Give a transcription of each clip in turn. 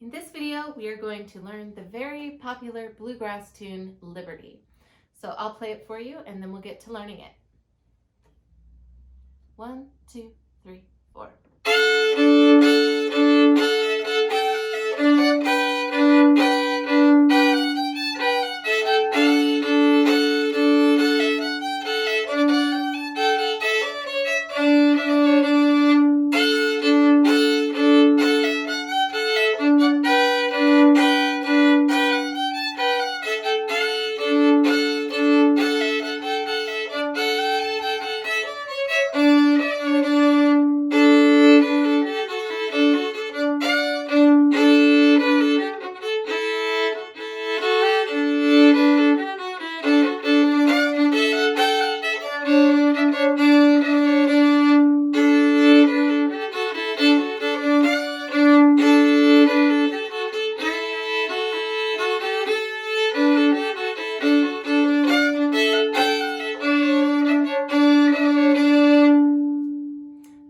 In this video, we are going to learn the very popular bluegrass tune, Liberty. So I'll play it for you and then we'll get to learning it. 1, 2, 3, 4.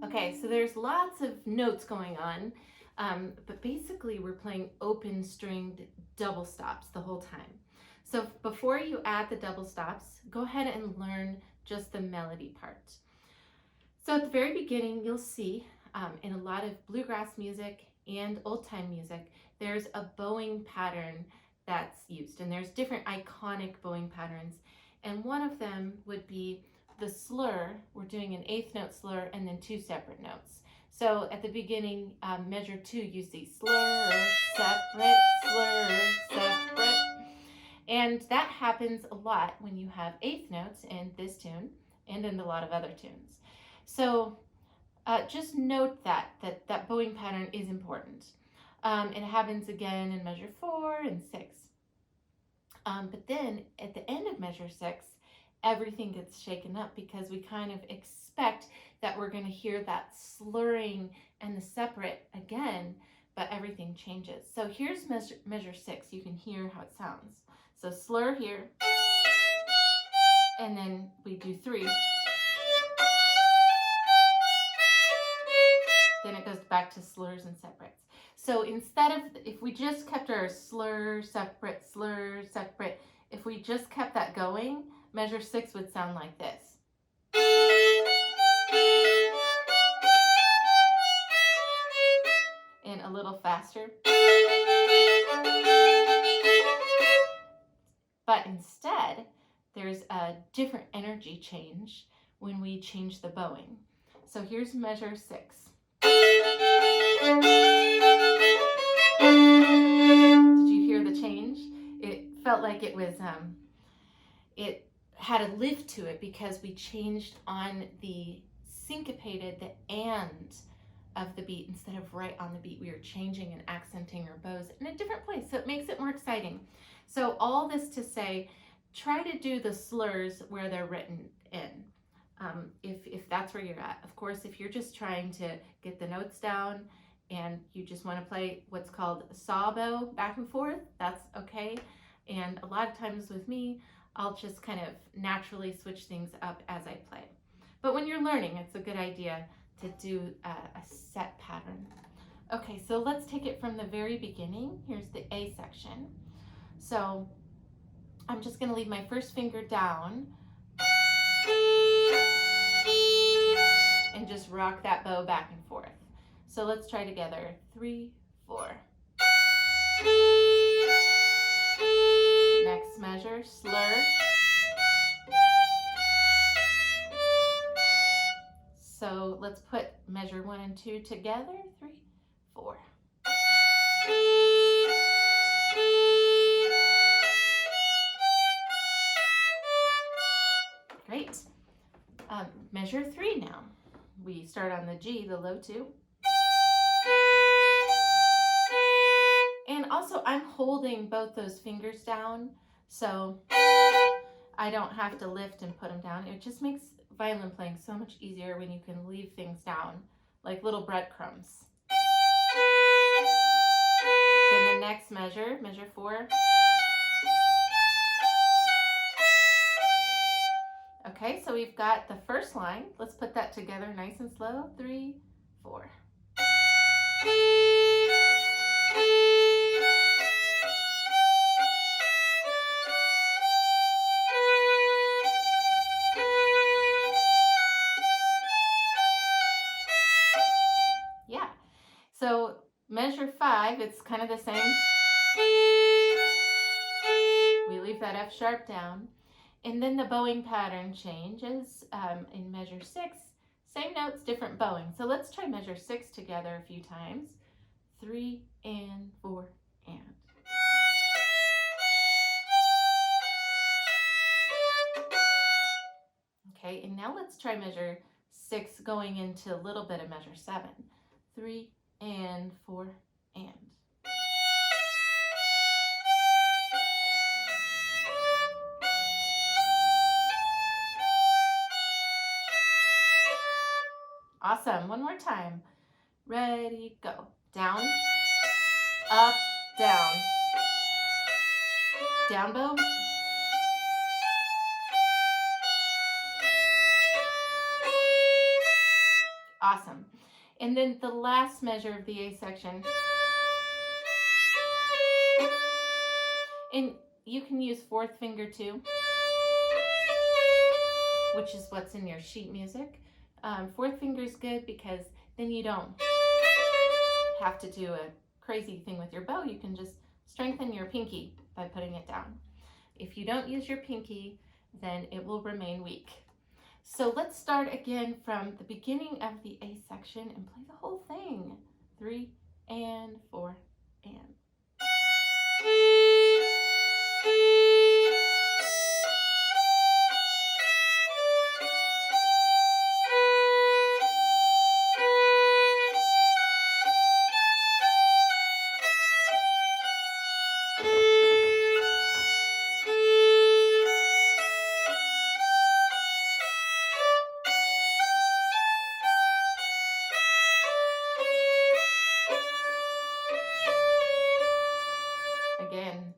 Okay, so there's lots of notes going on, but basically we're playing open stringed double stops the whole time. So before you add the double stops, go ahead and learn just the melody part. So at the very beginning, you'll see in a lot of bluegrass music and old time music, there's a bowing pattern that's used, and there's different iconic bowing patterns, and one of them would be the slur. We're doing an eighth note slur and then two separate notes. So at the beginning, measure 2, you see slur, separate, slur, separate. And that happens a lot when you have eighth notes in this tune and in a lot of other tunes. So just note that bowing pattern is important. It happens again in measure 4 and 6. But then at the end of measure 6, everything gets shaken up because we kind of expect that we're going to hear that slurring and the separate again, but everything changes. So here's measure 6. You can hear how it sounds. So slur here, and then we do 3. Then it goes back to slurs and separates. So instead of, if we just kept our slur, separate, if we just kept that going, measure 6 would sound like this. And a little faster. But instead, there's a different energy change when we change the bowing. So here's measure 6. Did you hear the change? It felt like it was, it had a lift to it because we changed on the syncopated, the and of the beat instead of right on the beat. We are changing and accenting our bows in a different place, so it makes it more exciting. So all this to say, try to do the slurs where they're written in, if that's where you're at. Of course, if you're just trying to get the notes down and you just want to play what's called a sawbow back and forth, that's okay. And a lot of times with me, I'll just kind of naturally switch things up as I play. But when you're learning, it's a good idea to do a set pattern. Okay, so let's take it from the very beginning. Here's the A section. So I'm just going to leave my first finger down and just rock that bow back and forth. So let's try together. 3, 4. Next measure, slur. So let's put measure 1 and 2 together. 3, 4. Great. Measure 3 now. We start on the G, the low 2. And also I'm holding both those fingers down, so I don't have to lift and put them down. It just makes violin playing so much easier when you can leave things down, like little breadcrumbs. Then the next measure, measure 4. Okay, so we've got the first line. Let's put that together nice and slow. 3, 4. Measure 5, it's kind of the same. We leave that F sharp down. And then the bowing pattern changes in measure 6. Same notes, different bowing. So let's try measure 6 together a few times. 3 and 4 and. Okay, and now let's try measure 6 going into a little bit of measure 7. 3 and 4 and. Awesome. One more time. Ready, go. Down, up, down. Down bow. Awesome. And then the last measure of the A section. And you can use 4th finger too, which is what's in your sheet music. 4th finger is good because then you don't have to do a crazy thing with your bow. You can just strengthen your pinky by putting it down. If you don't use your pinky, then it will remain weak. So let's start again from the beginning of the A section and play the whole thing. 3 and 4 and. Again.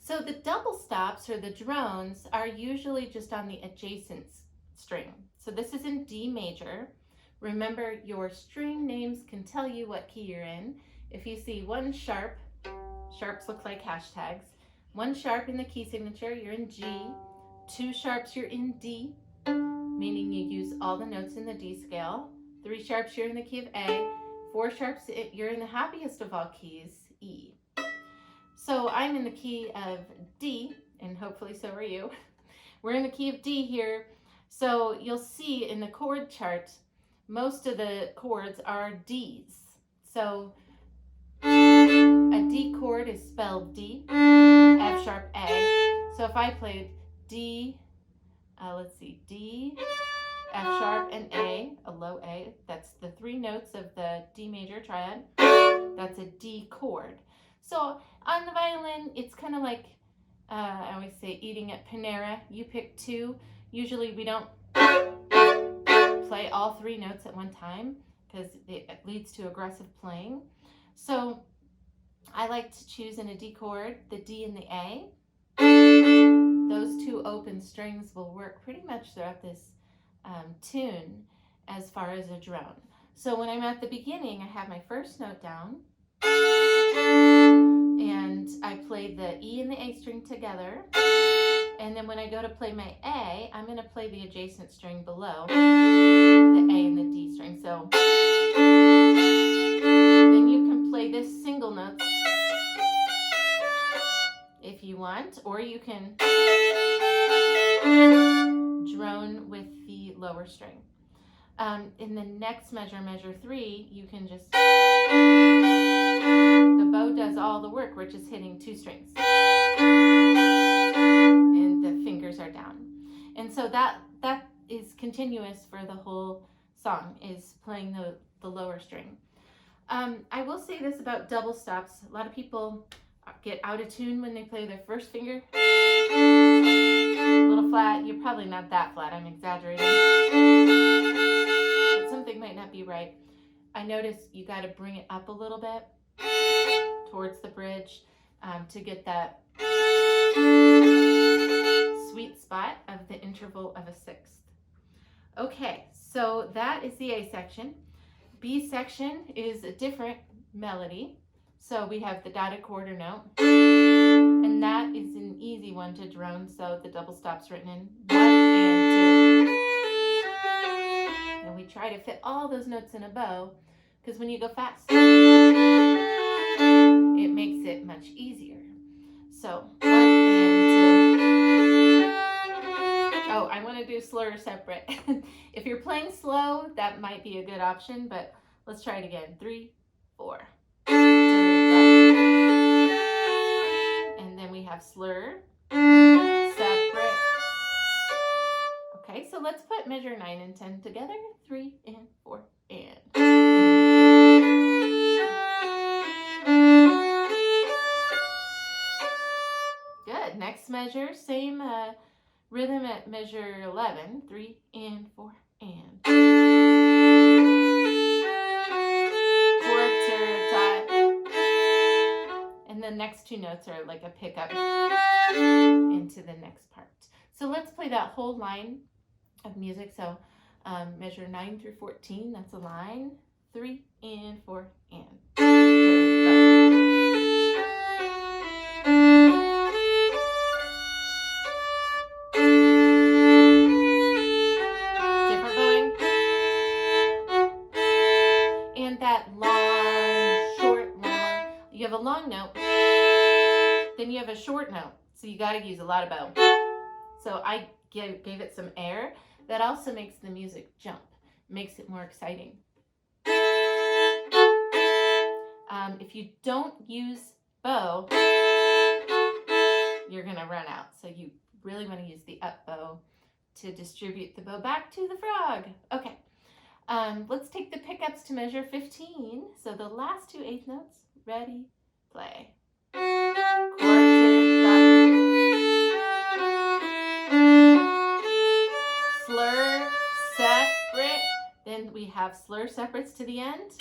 So the double stops or the drones are usually just on the adjacent string. So this is in D major. Remember, your string names can tell you what key you're in. If you see one sharp, sharps look like hashtags. One sharp in the key signature, you're in G. 2 sharps, you're in D, meaning you use all the notes in the D scale. 3 sharps, you're in the key of A. 4 sharps, you're in the happiest of all keys, E. So I'm in the key of D, and hopefully so are you. We're in the key of D here. So you'll see in the chord chart, most of the chords are Ds. So a D chord is spelled D, F sharp A. So if I played D, let's see, D, F sharp, and A, a low A, that's the 3 notes of the D major triad. That's a D chord. So on the violin, it's kind of like, I always say, eating at Panera. You pick 2. Usually we don't play all 3 notes at one time because it leads to aggressive playing. So I like to choose in a D chord, the D and the A. Those 2 open strings will work pretty much throughout this tune as far as a drone. So when I'm at the beginning, I have my first note down, and I play the E and the A string together. And then when I go to play my A, I'm going to play the adjacent string below the A and the D string. So then you can play this single note if you want, or you can drone with the lower string. In the next measure, measure 3, you can just, the bow does all the work. We're just hitting 2 strings. And the fingers are down. And so that is continuous for the whole song, is playing the lower string. I will say this about double stops. A lot of people get out of tune when they play their first finger. A little flat. You're probably not that flat. I'm exaggerating. But something might not be right. I notice you got to bring it up a little bit towards the bridge to get that sweet spot of the interval of a sixth. Okay, so that is the A section. B section is a different melody. So we have the dotted quarter note, and that is an easy one to drone, so the double stop's written in 1 and 2. And we try to fit all those notes in a bow, because when you go fast, it makes it much easier. So 1 and 2. Oh, I want to do slur separate. If you're playing slow, that might be a good option, but let's try it again. 3, 4. And then we have slur, separate. Okay, so let's put measure 9 and 10 together. 3 and 4 and. Good. Next measure, same rhythm at measure 11. 3 and 4 and. And the next two notes are like a pickup into the next part. So let's play that whole line of music. So measure 9 through 14, that's a line. 3 and 4 and. Different bowing. And that long, short, long. You have a long note. Then you have a short note, so you got to use a lot of bow. So I gave it some air. That also makes the music jump, makes it more exciting. If you don't use bow, you're going to run out. So you really want to use the up bow to distribute the bow back to the frog. Okay, let's take the pickups to measure 15. So the last two eighth notes. Ready, play. Slur, separate. Then we have slur separates to the end.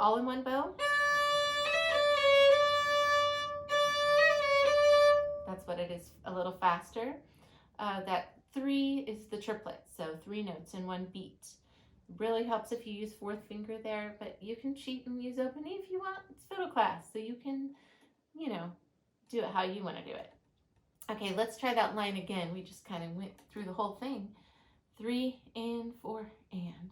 All in one bow. That's what it is, a little faster. That 3 is the triplet, so 3 notes in one beat. Really helps if you use 4th finger there, but you can cheat and use open E if you want. It's fiddle class, so you can, do it how you want to do it. Okay, let's try that line again. We just kind of went through the whole thing. 3 and 4 and.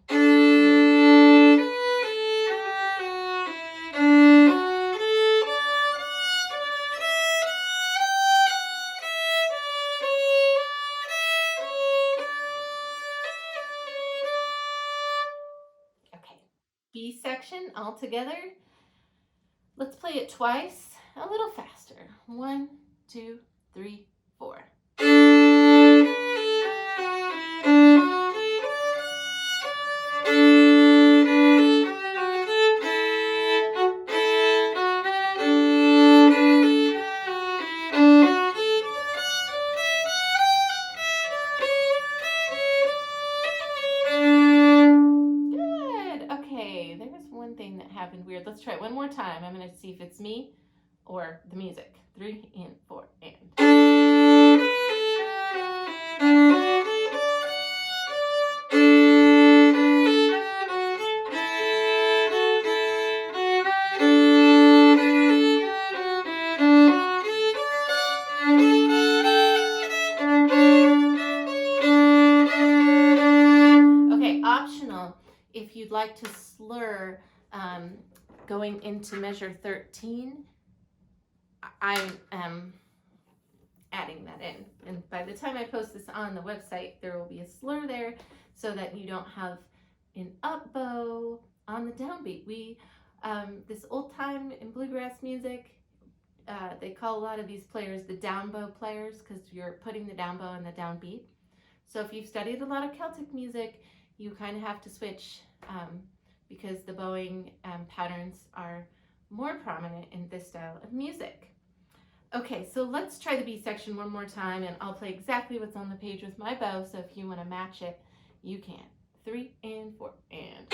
B section all together. Let's play it twice, a little faster. 1, 2, 3, 4. Weird. Let's try it one more time. I'm going to see if it's me or the music. 3 and 4 and. Okay, optional if you'd like to slur going into measure 13, I am adding that in. And by the time I post this on the website, there will be a slur there so that you don't have an up bow on the downbeat. This old time in bluegrass music, they call a lot of these players the down bow players because you're putting the down bow in the downbeat. So if you've studied a lot of Celtic music, you kind of have to switch because the bowing patterns are more prominent in this style of music. Okay, so let's try the B section one more time, and I'll play exactly what's on the page with my bow, so if you want to match it, You can. 3 and 4 and.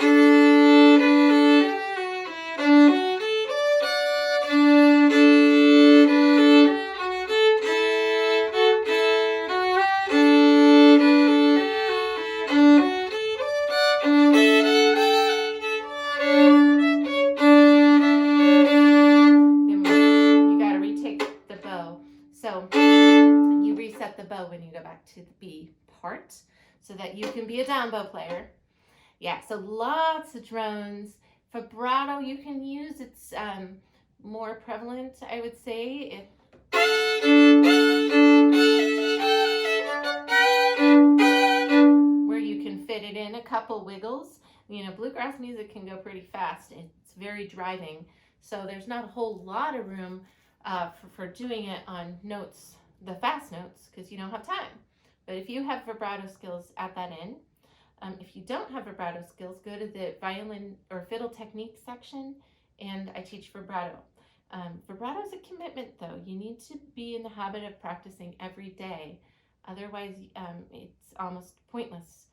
So you reset the bow when you go back to the B part so that you can be a down bow player. Yeah, so lots of drones. Vibrato you can use. It's more prevalent, I would say. Where you can fit it in a couple wiggles. You know, bluegrass music can go pretty fast. It's very driving. So there's not a whole lot of room for doing it on notes, the fast notes, because you don't have time. But if you have vibrato skills, add that in. If you don't have vibrato skills, go to the violin or fiddle technique section, and I teach vibrato. Vibrato is a commitment, though. You need to be in the habit of practicing every day. Otherwise, it's almost pointless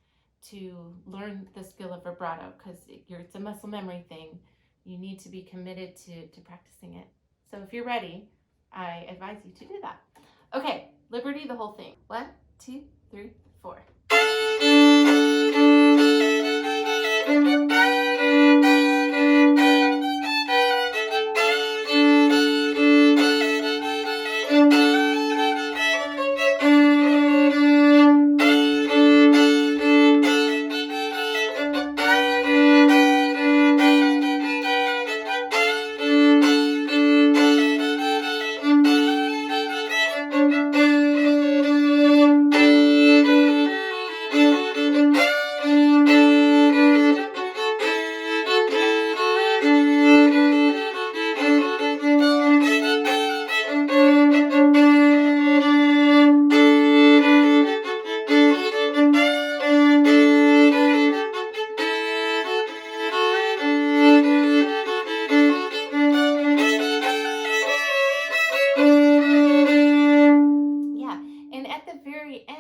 to learn the skill of vibrato because it's a muscle memory thing. You need to be committed to practicing it. So if you're ready, I advise you to do that. Okay, Liberty, the whole thing. 1, 2, 3, 4.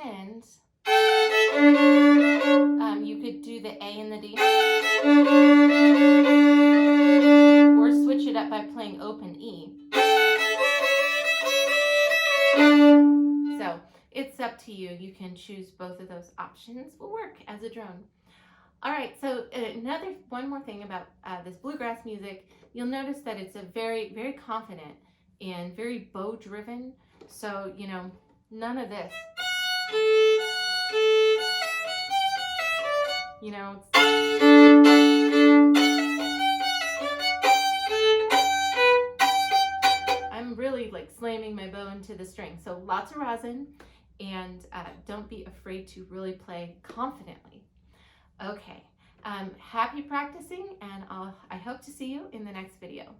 End, you could do the A and the D, or switch it up by playing open E. So it's up to you. You can choose both of those options. Will work as a drone. All right, so one more thing about this bluegrass music. You'll notice that it's a very, very confident and very bow driven. So, you know, none of this. You know, I'm really like slamming my bow into the string. So lots of rosin, and don't be afraid to really play confidently. Okay, happy practicing, and I hope to see you in the next video.